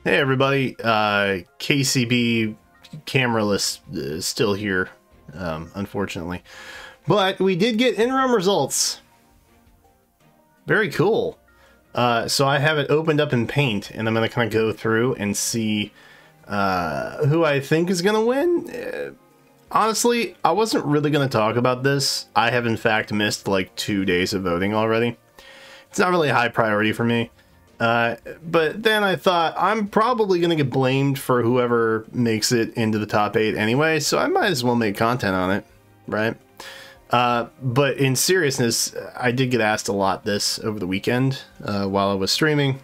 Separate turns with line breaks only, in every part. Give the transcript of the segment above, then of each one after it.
Hey everybody, KCB cameraless is still here, unfortunately. But we did get interim results. Very cool. So I have it opened up in Paint, and I'm going to kind of go through and see who I think is going to win. Honestly, I wasn't really going to talk about this. I have in fact missed like 2 days of voting already. It's not really a high priority for me. But then I thought I'm probably going to get blamed for whoever makes it into the top 8 anyway, so I might as well make content on it, right? But in seriousness, I did get asked a lot this over the weekend while I was streaming.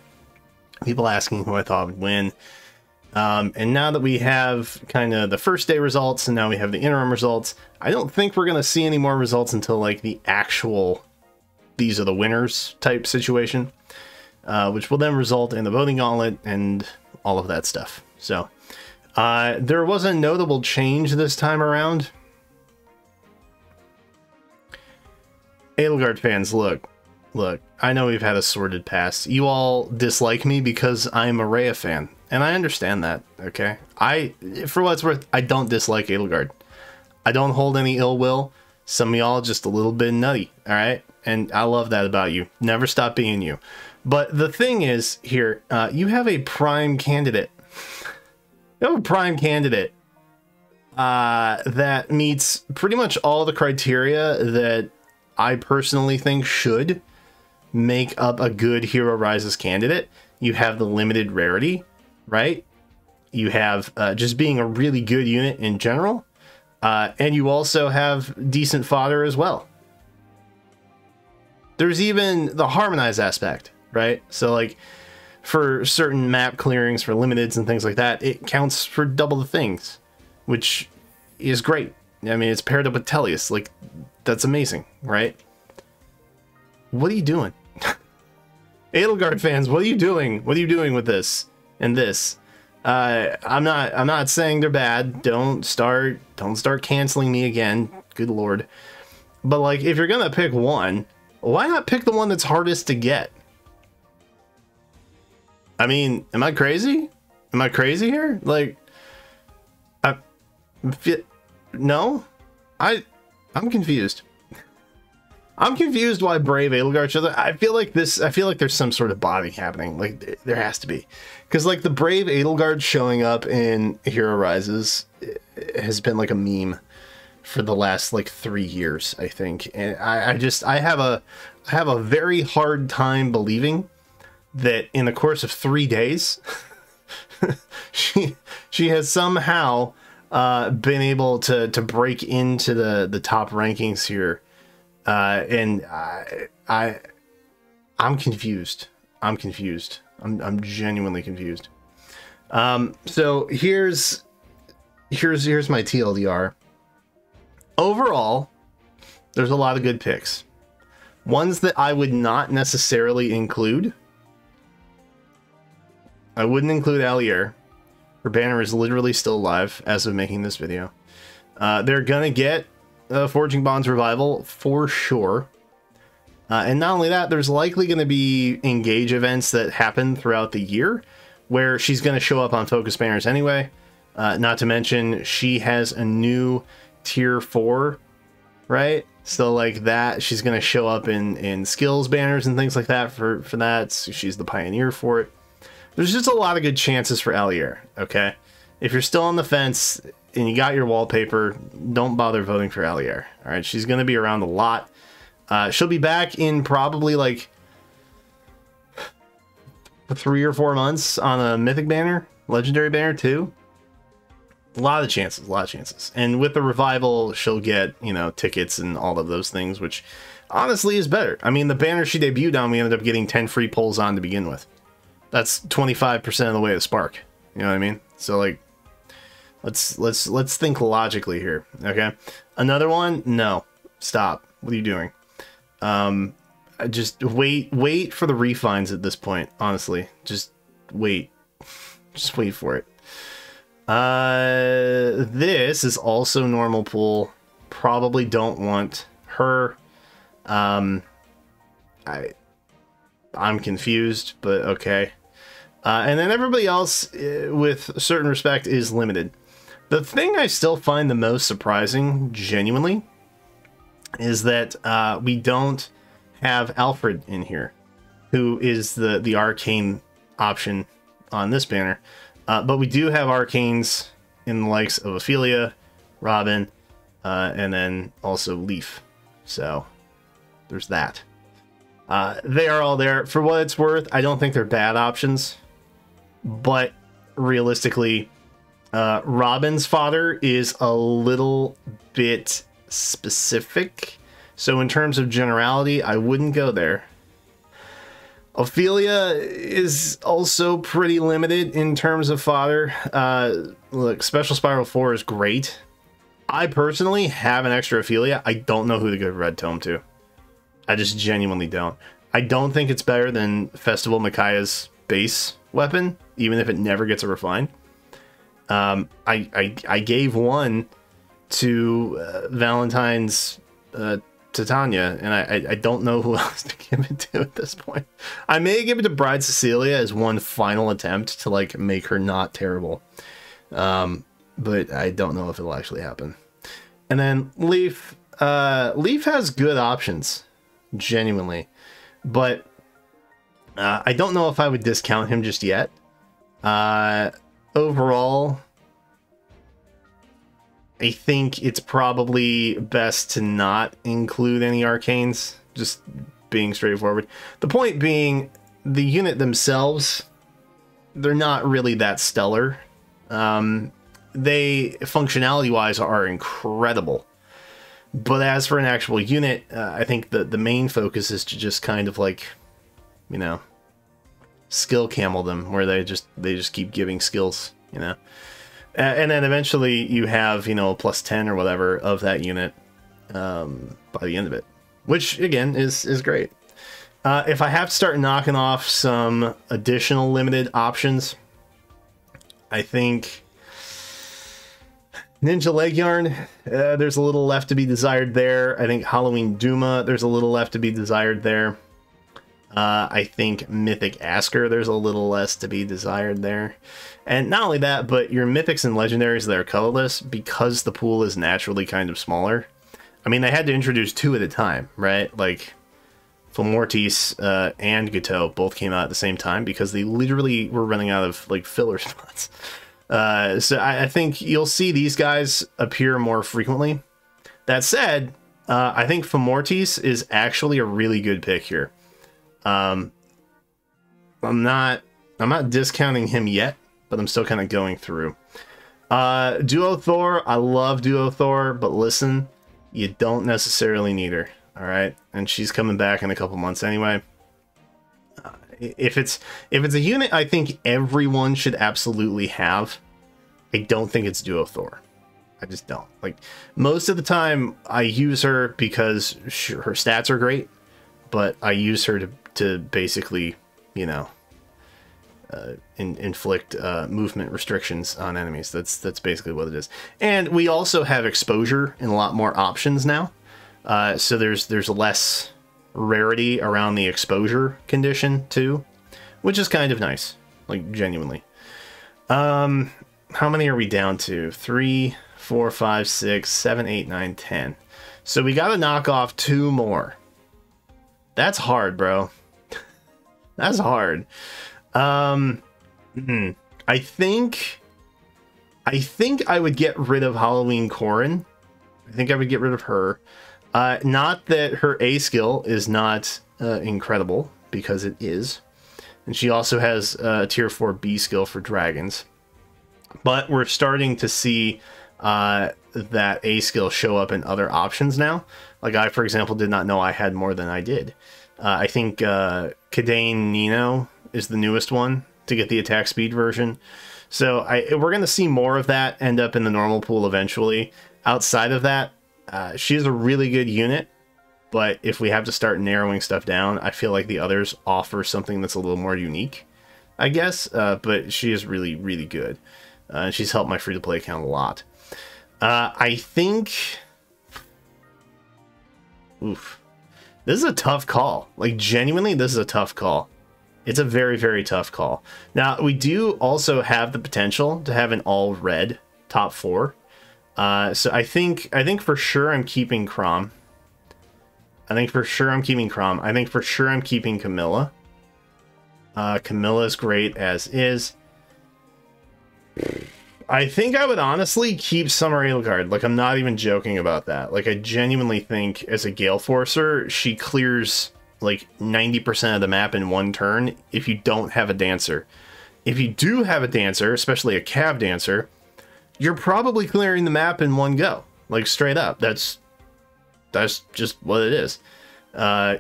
People asking who I thought would win. And now that we have kind of the first day results and now we have the interim results, I don't think we're going to see any more results until like the actual these are the winners type situation. Which will then result in the voting gauntlet and all of that stuff. So, there was a notable change this time around. Edelgard fans, look, I know we've had a sordid past. You all dislike me because I'm a Rhea fan, and I understand that, okay? For what it's worth, I don't dislike Edelgard. I don't hold any ill will. Some of y'all just a little bit nutty, alright? And I love that about you. Never stop being you. But the thing is here, you have a prime candidate. You have a prime candidate that meets pretty much all the criteria that I personally think should make up a good Hero Rises candidate. You have the limited rarity, right? You have just being a really good unit in general. And you also have decent fodder as well. There's even the harmonized aspect. Right? So like for certain map clearings for limiteds and things like that, it counts for double the things, which is great. I mean, it's paired up with Tellius. Like, that's amazing, right? What are you doing? Edelgard fans, what are you doing? What are you doing with this and this? I'm not saying they're bad. Don't start canceling me again. Good Lord. But like, if you're gonna pick one, why not pick the one that's hardest to get? I mean, am I crazy? Am I crazy here? Like, no, I'm confused. I'm confused why Brave Edelgard shows up. I feel like there's some sort of botting happening. Like, there has to be. Because, like, the Brave Edelgard showing up in Hero Rises has been, like, a meme for the last, like, 3 years, I think. And I have a very hard time believing that in the course of 3 days, she has somehow been able to break into the top rankings here, and I'm confused. I'm genuinely confused. So here's my TLDR. Overall, there's a lot of good picks. Ones that I would not necessarily include. I wouldn't include AHR. Her banner is literally still alive as of making this video. They're gonna get a Forging Bonds revival for sure. And not only that, there's likely going to be engage events that happen throughout the year where she's going to show up on focus banners anyway. Not to mention she has a new tier 4, right? So like that, she's going to show up in skills banners and things like that for that. So she's the pioneer for it. There's just a lot of good chances for AHR, okay? If you're still on the fence and you got your wallpaper, don't bother voting for AHR, all right? She's going to be around a lot. She'll be back in probably like 3 or 4 months on a mythic banner, legendary banner too. A lot of chances. And with the revival, she'll get, you know, tickets and all of those things, which honestly is better. I mean, the banner she debuted on, we ended up getting 10 free pulls on to begin with. That's 25% of the way to Spark. You know what I mean? So like, let's think logically here. Okay. Another one? No. Stop. What are you doing? Just wait for the refines at this point. Honestly, just wait for it. This is also normal pool. Probably don't want her. I'm confused, but okay. And then everybody else, with certain respect, is limited. The thing I still find the most surprising, genuinely, is that we don't have Alfred in here, who is the arcane option on this banner. But we do have arcanes in the likes of Ophelia, Robin, and then also Leaf. So there's that. They are all there. For what it's worth, I don't think they're bad options. But realistically, Robin's fodder is a little bit specific. So in terms of generality, I wouldn't go there. Ophelia is also pretty limited in terms of fodder. Look, Special Spiral 4 is great. I personally have an extra Ophelia. I don't know who to give Red Tome to. I just genuinely don't. I don't think it's better than Festival Micaiah's base weapon, even if it never gets a refine. I gave one to Valentine's Titania, and I don't know who else to give it to at this point. I may give it to Bride Cecilia as one final attempt to like make her not terrible, but I don't know if it'll actually happen. And then Leaf, Leaf has good options, genuinely, but I don't know if I would discount him just yet. Overall, I think it's probably best to not include any arcanes, just being straightforward. The point being, the unit themselves, they're not really that stellar. They, functionality-wise, are incredible. But as for an actual unit, I think the main focus is to just kind of like, you know, skill camel them, where they just keep giving skills, you know. And then eventually you have, you know, plus 10 or whatever of that unit by the end of it, which again is great. If I have to start knocking off some additional limited options, I think Ninja Leg Yarn, there's a little left to be desired there. I think Halloween Duma, there's a little left to be desired there. I think Mythic Asker, there's a little less to be desired there. And not only that, but your Mythics and Legendaries that are colorless, because the pool is naturally kind of smaller. I mean, they had to introduce 2 at a time, right? Like, Fomortis and Gateau both came out at the same time because they literally were running out of, like, filler spots. So I think you'll see these guys appear more frequently. That said, I think Fomortis is actually a really good pick here. I'm not discounting him yet, but I'm still kind of going through. Duo Thor, I love Duo Thor, but listen, you don't necessarily need her, all right? And she's coming back in a couple months anyway. If it's a unit I think everyone should absolutely have, I don't think it's Duo Thor. I just don't. Like, most of the time I use her because her stats are great, but I use her to basically, you know, inflict movement restrictions on enemies. That's basically what it is. And we also have exposure and a lot more options now. So there's less rarity around the exposure condition too, which is kind of nice, like genuinely. How many are we down to? 3, 4, 5, 6, 7, 8, 9, 10. So we got to knock off 2 more. That's hard, bro. That's hard. I think I would get rid of Halloween Corrin. I think I would get rid of her. Not that her A skill is not incredible, because it is. And she also has a tier 4 B skill for dragons. But we're starting to see that A skill show up in other options now. Like, I, for example, did not know I had more than I did. I think Kadane Nino is the newest one to get the attack speed version. So we're going to see more of that end up in the normal pool eventually. Outside of that, she's a really good unit. But if we have to start narrowing stuff down, I feel like the others offer something that's a little more unique, I guess. But she is really, really good. And she's helped my free-to-play account a lot. I think... Oof. This is a tough call. Like, genuinely, this is a tough call. It's a very, very tough call. Now, we do also have the potential to have an all red top 4. So I think for sure I'm keeping Chrom. I think for sure I'm keeping Chrom. I think for sure I'm keeping Camilla. Camilla's great as is. I think I would honestly keep Summer Edelgard. Like, I'm not even joking about that. Like, I genuinely think as a Gale Forcer, she clears like 90% of the map in one turn if you don't have a dancer. If you do have a dancer, especially a cav dancer, you're probably clearing the map in one go. Like, straight up. That's just what it is.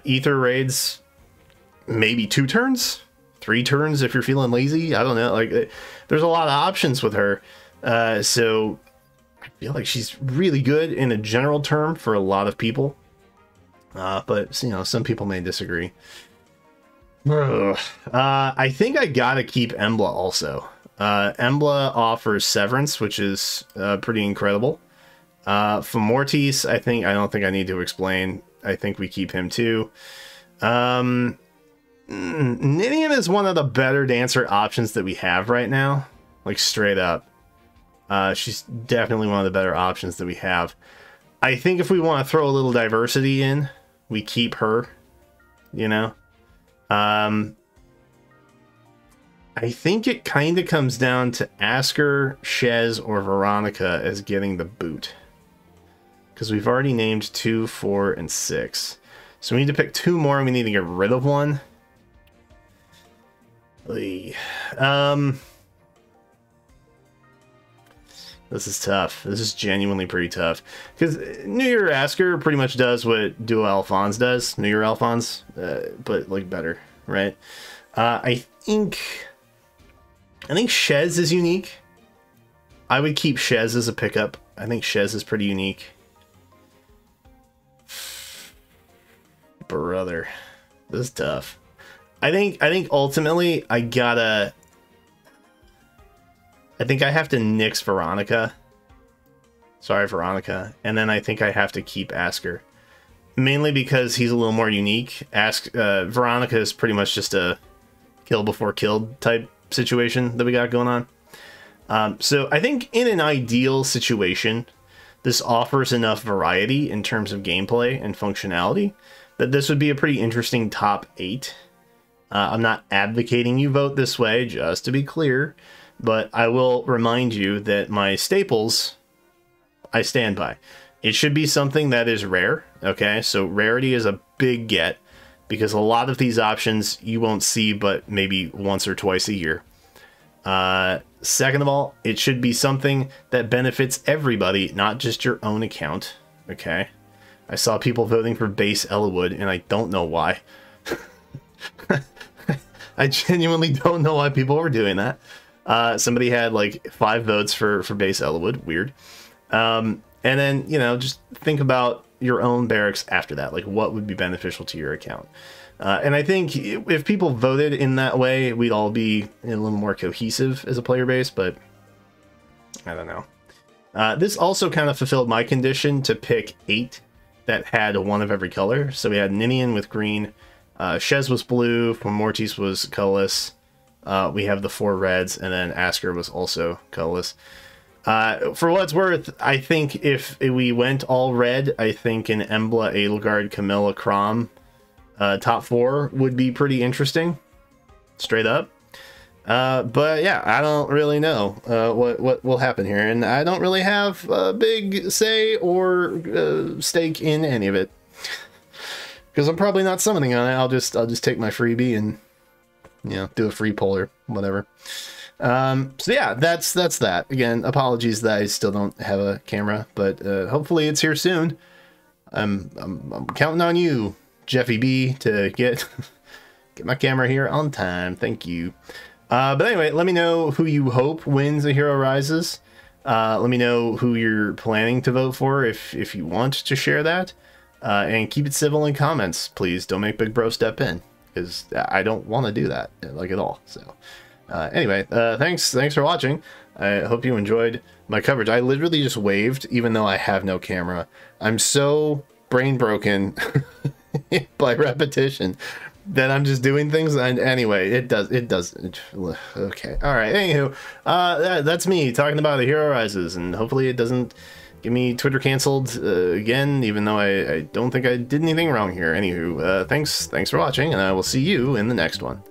Ether raids, maybe 2 turns? 3 turns if you're feeling lazy? I don't know. Like, there's a lot of options with her. So I feel like she's really good in a general term for a lot of people. But, you know, some people may disagree. I think I gotta keep Embla also. Embla offers Severance, which is pretty incredible. For Mortis, I don't think I need to explain. I think we keep him too. Ninian is one of the better dancer options that we have right now. Like, straight up. She's definitely one of the better options that we have. I think if we want to throw a little diversity in, we keep her, you know? I think it kind of comes down to Asker, Shez, or Veronica as getting the boot. Because we've already named 2, 4, and 6. So we need to pick 2 more, and we need to get rid of 1. This is tough. This is genuinely pretty tough. Because New Year Asker pretty much does what Duo Alphonse does. New Year Alphonse, but, like, better, right? I think Shez is unique. I would keep Shez as a pickup. I think Shez is pretty unique. Brother, this is tough. I think ultimately I think I have to nix Veronica. Sorry, Veronica. And then I think I have to keep Asker. Mainly because he's a little more unique. Veronica is pretty much just a kill before killed type situation that we got going on. So I think in an ideal situation, this offers enough variety in terms of gameplay and functionality that this would be a pretty interesting top 8. I'm not advocating you vote this way, just to be clear. But I will remind you that my staples, I stand by. It should be something that is rare, okay? So rarity is a big get, because a lot of these options you won't see but maybe once or twice a year. Second of all, it should be something that benefits everybody, not just your own account, okay? I saw people voting for base Ellawood, and I don't know why. I genuinely don't know why people were doing that. Somebody had like 5 votes for base Ellawood. Weird. And then, you know, just think about your own barracks after that. Like, what would be beneficial to your account? And I think if people voted in that way, we'd all be a little more cohesive as a player base, but I don't know. This also kind of fulfilled my condition to pick 8 that had 1 of every color. So we had Ninian with green, Shez was blue, Mortis was colorless. We have the 4 reds, and then Asker was also colorless. For what it's worth, I think if we went all red, I think an Embla, Edelgard, Camilla, Chrom top 4 would be pretty interesting, straight up. But yeah, I don't really know what will happen here, and I don't really have a big say or stake in any of it, because I'm probably not summoning on it. I'll just take my freebie and, you know, do a free poll or whatever. So yeah, that's that. Again, apologies that I still don't have a camera, but hopefully it's here soon. I'm counting on you, Jeffy B, to get my camera here on time. Thank you. But anyway, let me know who you hope wins A Hero Rises. Let me know who you're planning to vote for if you want to share that. And keep it civil in comments, please. Don't make Big Bro step in, because I don't want to do that, like, at all. So anyway, thanks for watching. I hope you enjoyed my coverage. I literally just waved even though I have no camera. I'm so brain broken by repetition that I'm just doing things. And anyway, it does. Okay. All right. Anywho, that's me talking about the Hero Rises, and hopefully it doesn't get me Twitter canceled again, even though I don't think I did anything wrong here. Anywho, thanks for watching, and I will see you in the next one.